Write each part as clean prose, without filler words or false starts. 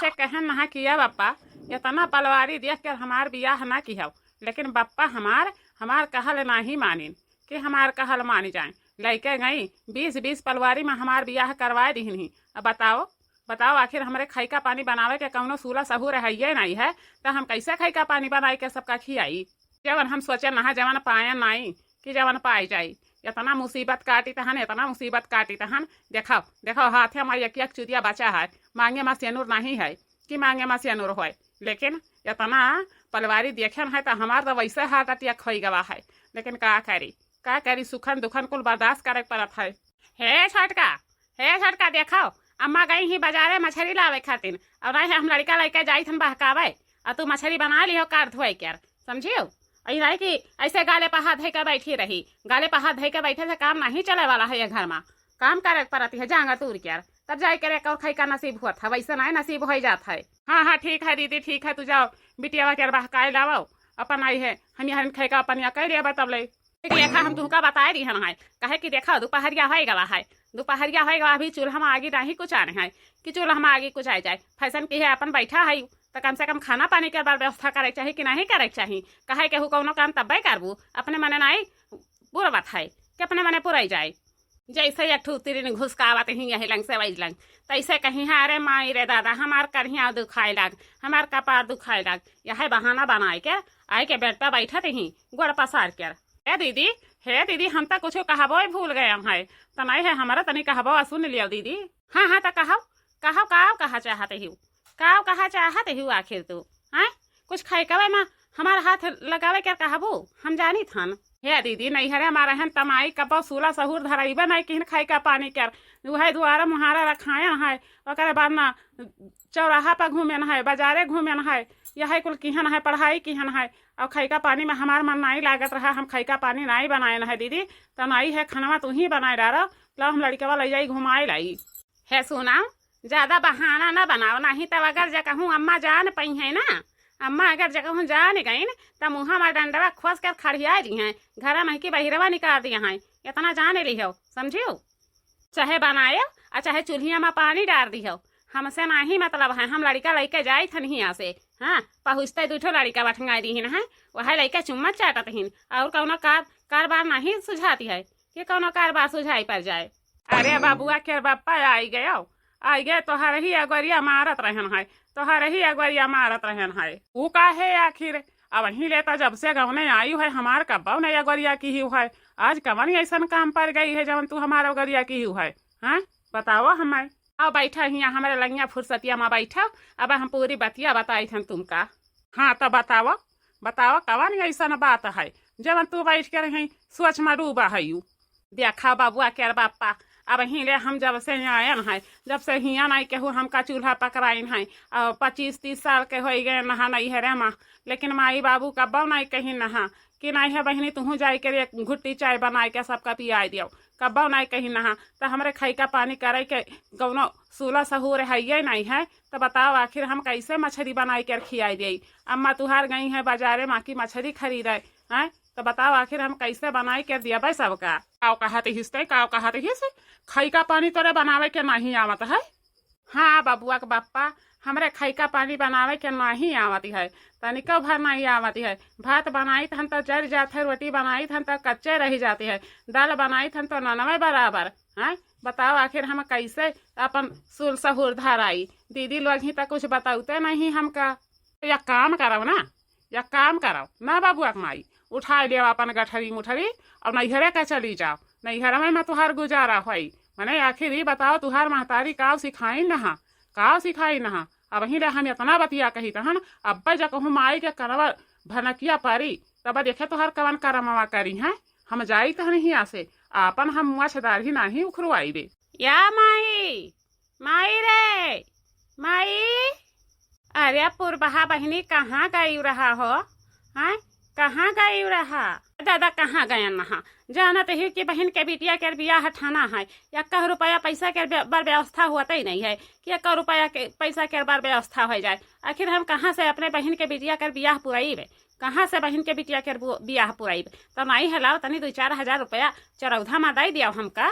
जैसे कहन नहा किया बप्पा, इतना पलवारी देख कर हमार बियाह ना किया, लेकिन बप्पा हमार कहल नहीं मानिन कि हमार कहल मानी जाए। लैके गई 20-20 पलवारी में हमार बियाह करवाए दीनी। अब बताओ आखिर हमारे खैका पानी बनावे के कौनो सूला सहूर है ये नहीं है, तो हम कैसे खैका पानी बनाए के सबका खियाई। जवन हम सोचे नहा जवन पाए नहीं कि जवन पाई जाई। इतना मुसीबत काटी तहन, इतना मुसीबत काटी तहन। देखो हाथे में एक चुतिया बचा है, मांगे में सेनुर नहीं है कि मांगे में सेनुर हो, लेकिन इतना पलवारी देखे है तो हमार तो वैसे हाथ अटिया खोई गवा है। लेकिन का करी सुखन दुखन कुल बर्दाश्त करे पड़त है। हे छोटका देखो, अम्मा गई ही बाजारे मछली लावे खातिर, और नहीं हम लड़का लड़का जाई थन बहकावे, और तू मछली बना ली हो कार धोए कर, समझियो। नहीं कि ऐसे गाले पर हाथ धोकर बैठी रही। गाले पर हाथ धोकर बैठे से काम नहीं चले वाला है। ये घर में काम करे पड़ती है, जांगा तूर कर तब जाए करे और खई का नसीब हुआ था, वैसे नहीं नसीब हो जाता है। हाँ ठीक है दीदी, ठीक है, तू जाओ बिटिया के बहकाए लाओ अपन। आई है हम यहाँ खई का अपन कह रहे तब ले देखा हम तुमका बताए दी है। कहे कि देखो दोपहरिया हो गवा है, दोपहरिया हो गवा, अभी चूल्हा में आगे नहीं कुछ आने है कि चूल्हा में आगे कुछ आ जाए। फैशन की है अपन बैठा है तो कम से कम खाना पानी के बार व्यवस्था करे चाहिए कि नहीं करे चाहिए। कहे केहू कौनो काम तब्बे करबू, अपने मने नहीं बुरा बात है कि अपने मने पुराई जाए। जैसे एक ठू तिरिन घुसकावत ही यही लंग से वही लंग, तैसे कहीं है अरे माई रे दादा हमार करिया दुखाए लग, हमार कपार दुखाए लग। यह बहाना बनाए के आए के बेड पर बैठत ही गोड़ पसार कर। हे दीदी हम तो कुछ कहबो भूल गए हैं, तो नहीं है हमारा तनी कहबो सुन लियो दीदी। हाँ तो कहो कहा चाहते ही, कहा चाहते ही आखिर तू हैं कुछ खाए कवे में हमारा हाथ लगावे क्या कहबो हम जानी थन। हे दीदी नहीं हरे हमारा हन तमाई कबो सूला सहूर धराइबे नहीं किन खाई का पानी कर वह दुआरा मुहारा रखाए है। ओकर बाद ना चौराहा पर घूमे है, बाजारे घूमे है, यह कुल किहन है, पढ़ाई किहन है। और खई का पानी में हमार मन नहीं लागत रहा, हम खई का पानी नहीं बनाए है दीदी। तो नहीं है खाना तू ही बनाए डारो, लो हम लड़के ले जाई घुमाए लाई। है सुनाओ ज्यादा बहाना ना बनाओ, नहीं तब अगर जगह अम्मा जान पई है ना, अम्मा अगर जगह जान गई तो मुँह में डंडवा खोस कर खड़िया दी हैं, घर में की बहिरवा निकाल दिया है। इतना जाने ली हो समझियो, चाहे बनाए और चाहे चूल्हिया में पानी डाल दी हो, हमसे नहीं मतलब है। हम लड़का लेके जाए थन हियाँ से, हाँ पहुँचते दूठो लड़का बठंगा दी है, वह लड़का चुम्मच चाटत हिन और कौनो कारबार नहीं सुझाती है कि कौनो कारबार सुझाई पर जाए। अरे बाबुआ के बापा आई गए तोहर ही अगरिया मारत रहन है, तोहर ही अगरिया मारत रहन है। वो का है आखिर अब ही लेता जब से गवने आई है हमार कब्बा नहीं अगरिया की ही है। आज कवन ऐसा काम पर गई है जब तू हमारा अगरिया की ही है। हाँ बताओ हमें, अब बैठा हियाँ हमारे लंगिया फुर्सतिया में बैठा, अब हम पूरी बतिया बताई थन तुमका। हाँ तो बताओ कवन ऐसा बात है जब तू बैठ कर रही सोच में डूबा है। देखा बाबुआ के बापा अब हिले हम जब से आयन है, जब से हियाँ नहीं केहू हमका चूल्हा पकड़ाइन है, और 25-30 साल के हो गए नहा नहीं है रे माँ। लेकिन माई बाबू कब्बो नहीं कहीं नहा कि नहीं है बहनी तू जाए कर एक घुट्टी चाय बनाए के सबका पियाई दियो, कब्बो नहीं कहीं नहा। तो हमारे खई का पानी करे के कौनो सूला सहूर है ये नहीं है। तो बताओ आखिर हम कैसे मछली बनाई कर खियाई दी। अम्मा तुहार गई है बाजारे माँ की मछली खरीदे हैं, तो बताओ आखिर हम कैसे बनाई कर दिया भाई सबका। काव कहते हिस्से खई का पानी तोरे बनावे के नहीं आवत है। हाँ बबुआ के बापा हमरे खई का पानी बनावे के नहीं आवती है, तनिको भर नहीं आवती है। भात बनाई थन तो जल जाते है, रोटी बनाई थन तो कच्चे रह जाती है, दाल बनाई थन तो ननवे बराबर है। बताओ आखिर हम कैसे अपन सुल सहूर धराई। दीदी लोग ही तो कुछ बताते नहीं हमका। या काम करो ना बबुआ के माई, उठा लिया अपन गठरी मुठरी और नैहरे का चली जाओ। नैहर में तुहार गुजारा हुई मैंने आखिर ही बताओ तुहार महतारी काव सिखाई नहा। अब ही हम इतना बतिया कही तहन अब जब माई के करवा भनकिया पारी तब देखे तुहार कवन करमवा करी है। हम जाई तहन हिया से अपन हम मछदार ही नहीं उखरुआई रे। या माई रे माई, अरे पुरबहा बहनी कहाँ गई रहा हो, हैं कहाँ गई रहा। दादा कहाँ गए नहा, जानते ही कि बहन के बिटिया के बियाह ठाना है। 1 रुपया पैसा के बार व्यवस्था होता ही नहीं है कि 1 रुपया के पैसा के बार व्यवस्था हो जाए। आखिर हम कहाँ से अपने बहन के बिटिया कर बियाह पुराइबे, कहाँ से बहन के बिटिया के बियाह पुराइबे। तो नहीं हलाओ तनी 2-4 हजार रुपया चरौधा में दे दिया हमका।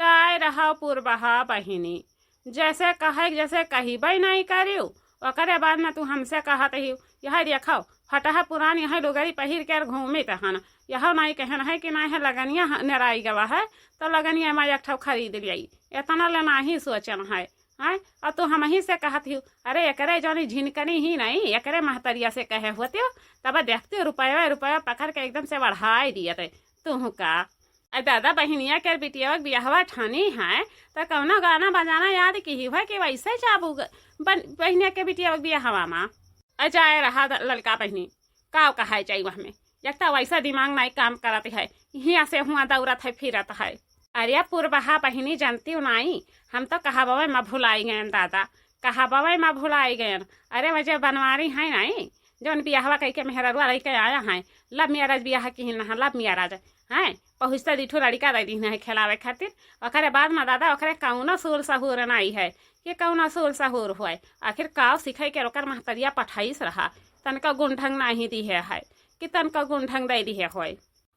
जाए रहा पुरबहा बहिनी, जैसे कहे जैसे कही नहीं करियो ओकरे बाद में तू हमसे कहत ही यह देखो फटहा पुरान यह लुगरी पहिर कर घूमी तहन यह नहीं कहन है कि नहीं है लगनिया नराई गवा है तो लगनिया मैं एक ठो खरीद लियाई इतना लेना ही सोचन है हैं। और तू हम ही से कहत ही अरे एकरे जौनी झिनकनी ही नहीं एकरे महतरिया से कहे होते हो तब देखते रुपया रुपया पकड़ के एकदम से बढ़ाई दिए थे तू का दादा बहनिया के बिटिया बियाहवा ठानी है तो कौनो गाना बजाना याद की ही है कि वैसे चाबू बहनिया के बिटिया बियाहवा में जाए रहा लड़का बहनी का कहा चाहिए वह में एक तो वैसा दिमाग नहीं काम करत है यहाँ से हुआ दौड़त है फिरत है। अरे पूर्वहा बहनी जानती हूँ नहीं हम तो कहाववे में भुलाई गए दादा कहाववे में भुलाई गए। अरे वजह बनवारी है नहीं जौन बियाहवा कह के मेहरवा रह के आया है लब मियाराज बियाह की न लब मियाराज हैं पहुँचता दिठो लड़का दे दी है खिलावे खातिर ओकरे बाद में दादा ओकरे कौनो सूर सहूर नहीं है कि कौनो सूर सहूर हुए आखिर काव सीखे के ओकर महतरिया पठाईस रहा तनका गुंढंग नहीं दी है कि तनका गुंढंग दे दी है।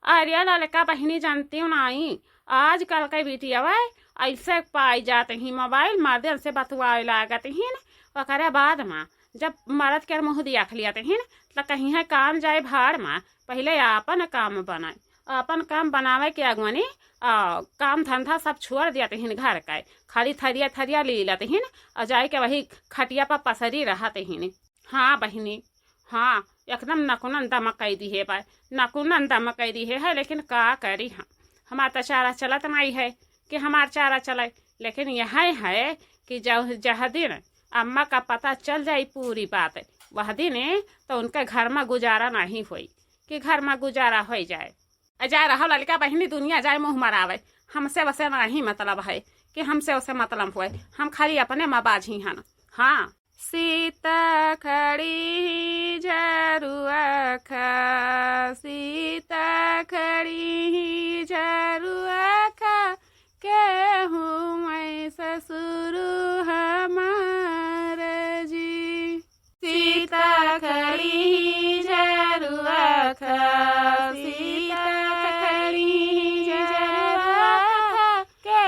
अरे लड़का बहनी जानती हूँ नहीं आजकल के बिटिया ऐसे पाई जाते ही मोबाइल माध्यम से बतुआए लागत ही ओकरे बाद में जब मर्द के मुँह दिया लियाते ही तो कहीं है काम जाए भाड़ में पहले अपन काम बनाए अपन काम बनावे के अगवनी काम धंधा सब छोड़ दियाते हिन घर का खाली थरिया थरिया ले लेते हिन और जाए के वही खटिया पर पसरी रहते हिन। हाँ बहनी हाँ एकदम नकुनन दमकई दी है भाई नकुनन दमकई दी है लेकिन का करी हम हमारा तो चारा चलत नहीं है कि हमार चारा चले लेकिन यह है कि जह दिन अम्मा का पता चल जाए पूरी बात वह दिन तो उनके घर में गुजारा नहीं हुई कि घर में गुजारा हो जाए जा रहा लड़का बहनी दुनिया जाए मुँह मरावे हमसे वैसे नहीं मतलब है कि हमसे उसे मतलब हुए हम खाली अपने माँ बाजी हैं। हाँ सीता खड़ी झरुआ खा सीता खड़ी झरुआ खा के हूँ मैं ससुर हमार जी सीता खड़ी झरुआ खा सीता खड़ी झरुआ खा के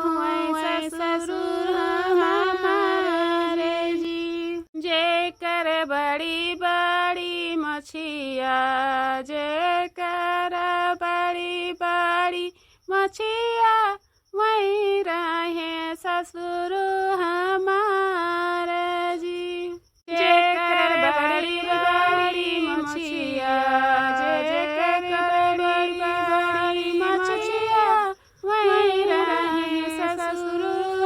हूँ मैं ससुर हमार जी जे कर बड़ी बड़ी मछिया जे कर बड़ी बड़ी मछिया वही रहे ससुर हमार जी जे कर बड़ी बड़ी मछिया जे कर बड़ी बड़ी मछिया वही रहे ससुर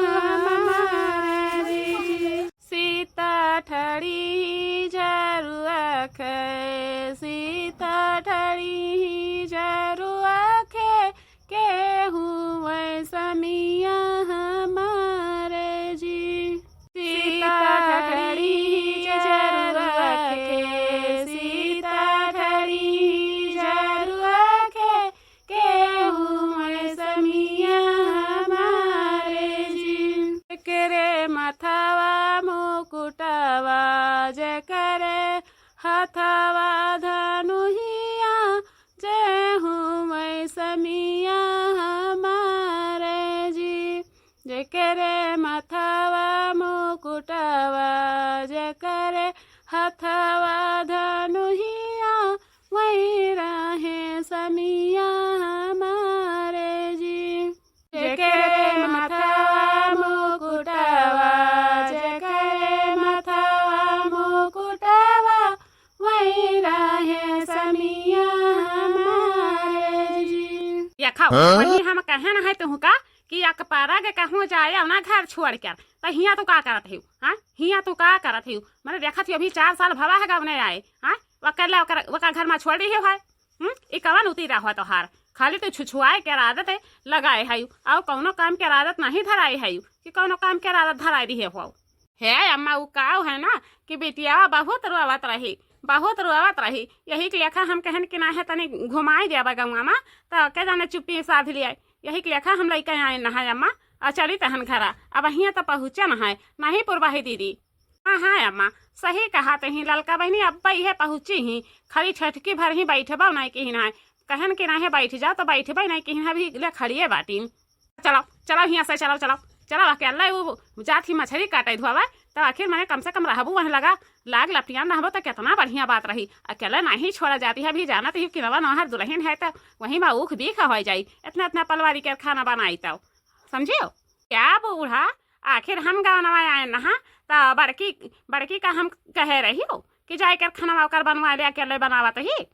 हमार जी सीता ठड़ी झरुआ खे सीता ठड़ी झरुआ खे के हुए समिया हमारे जी सीता ठड़ी झरुआ खे सीता ठड़ी झरुआ खे के हुए समिया हमारे जी करे मथवा मुकुटवा जे करे हथवा धनुहिया जे हुए समिया हमारे जी जे करे मथवा मुकुटवा जे करे हथवा धनुहिया वही रहे समिया हमारे जी जे करे मथवा मुकुटवा जे करे मथवा मुकुटवा वही रहे समिया हमारे जी या खाओ वही हम कहन है तुह का कि अकपारा के कहूँ जाए ना घर छोड़ कर तो हिया तो का करत है हाँ हिया तो का करत है मैंने देखा थी अभी 4 साल भवा है गवने आए हाँ वकला वका घर में छोड़ रही है ई कवन उतीरा हुआ तोहार खाली तो छुछुआए के आदत है लगाए है और कौनो काम के आदत नहीं धराई है कि कौनो काम के आदत धराई दी है अम्मा उ काव है ना कि बेटिया बहुत रुआवत रही यही के लेखा हम कहन कि ना है तनी घुमाई देवा गंगा में तो के जाने चुप्पी साध लिया यही के लेखा हम लैके आए ना है अम्मा और चली तहन घरा अब हियाँ तो पहुँचे न है नहीं पुरवाही दीदी। हाँ हाँ अम्मा सही कहा ते ही ललका बहनी अब है पहुँची ही खाली छटकी भर ही बैठबा नहीं कि ना कहन कि ना है बैठ जाओ तो बैठबे नहीं कि अभी ले खड़िए बाटी चलो चलो हियाँ से चलो चलो चलो अकेला वो जात ही मछली काटे धोवा तो आखिर मैंने कम से कम रहबू वहीं लगा लाग लपटियान रहबो तो कितना बढ़िया बात रही। अकेले नहीं छोड़ा जाती है, अभी जाना तो कि नवा नौहर दुल्हन है तो वहीं में ऊख बीख हो जाई, इतना इतना पलवारी के खाना बनाई तो समझियो क्या बूढ़ा। आखिर हम गाँव नवा आए नहा तो बड़की का हम कहे रही हो कि जाकर खाना वाकर बनवा ले, अकेले बनावत ही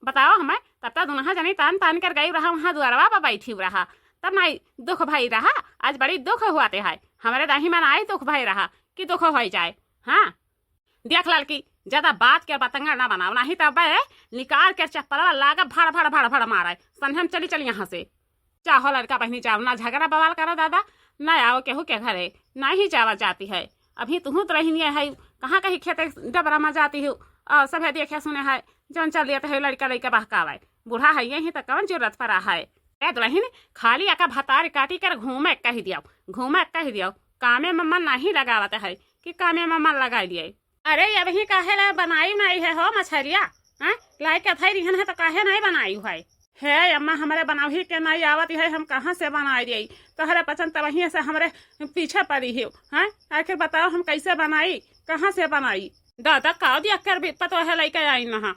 बताओ हमें। तब तक दुनहा जनी तान तान कर गई रहा, वहाँ दुआरवा पर बैठी रहा, तब नहीं दुख भाई रहा। आज बड़ी दुख हुआ ते है हमारे दाही में आई दुख भाई रहा कि दुख हो जाए। हाँ देख लड़की ज्यादा बात के बतंगा ना बनाओ, नहीं तब निकाल के चप्पल लागा भड़ भड़ भड़ भड़ मारा संध्या में चली यहाँ से। चाहो लड़का बहनी चाहो ना झगड़ा बवाल करो दादा, न आओ केहू के घरे नहीं जावा जाती है। अभी तुहू तो रही है कहाँ कहीं खेते डबरा में जाती हूँ और सब देखे सुने है जौन चल दिया है लड़का लड़का बहकावे। बूढ़ा है यही तो कौन जरूरत पड़ा है दुल्हन खाली आका भतार काटी कर घूमे कह दियो कामे में मन नहीं लगावत है कि कामे में मन लगा दिए। अरे अभी काहे ला बनाई नहीं है हो मछलिया लाई के थई रिहन है तो काहे नहीं बनाई है अम्मा हमारे बनाही के नहीं आवत है, हम कहाँ से बनाई दिए तोहरा पसंद तब वहीं से हमारे पीछे पड़ी हो। आखिर बताओ हम कैसे बनाई, कहाँ से बनाई। दादा काव दिया कर भी पतो है लइके आई नहा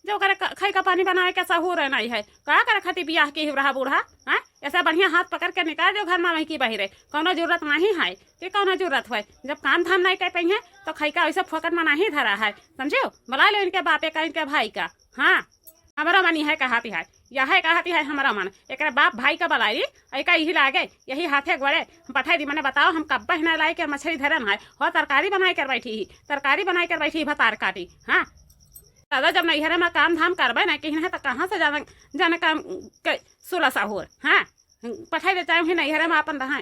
जो करे खाई का पानी बनाए के सहूर नहीं है का करे खाती बियाह के रहा बूढ़ा। ऐसा बढ़िया हाथ पकड़ के निकाल दो घर में वहीं की बहिरे, कोनो जरूरत नहीं है कि कोनो जरूरत है। जब काम धाम नहीं कर पाई है तो खाई का वैसे फोकट में नहीं धरा है, समझो। बुला लो इनके बापे का इनके भाई का। हाँ हमारा मन यह कहती है, यह कहती है हमारा मन एक बाप भाई का बलाई ऐका यही लागे यही हाथे गोड़े पठाई दी। मैंने बताओ हम कब्बा हिना लाई कर मछली धरन है और तरकारी बनाई कर बैठी ही, तरकारी बनाई कर बैठी भतार काटी। हाँ दादा जब नैहरे में काम धाम करबे ना कहीं है तो कहाँ से जाने काम सुलह साहूर। हाँ पठाई देता हूँ नैहरे में अपन रहा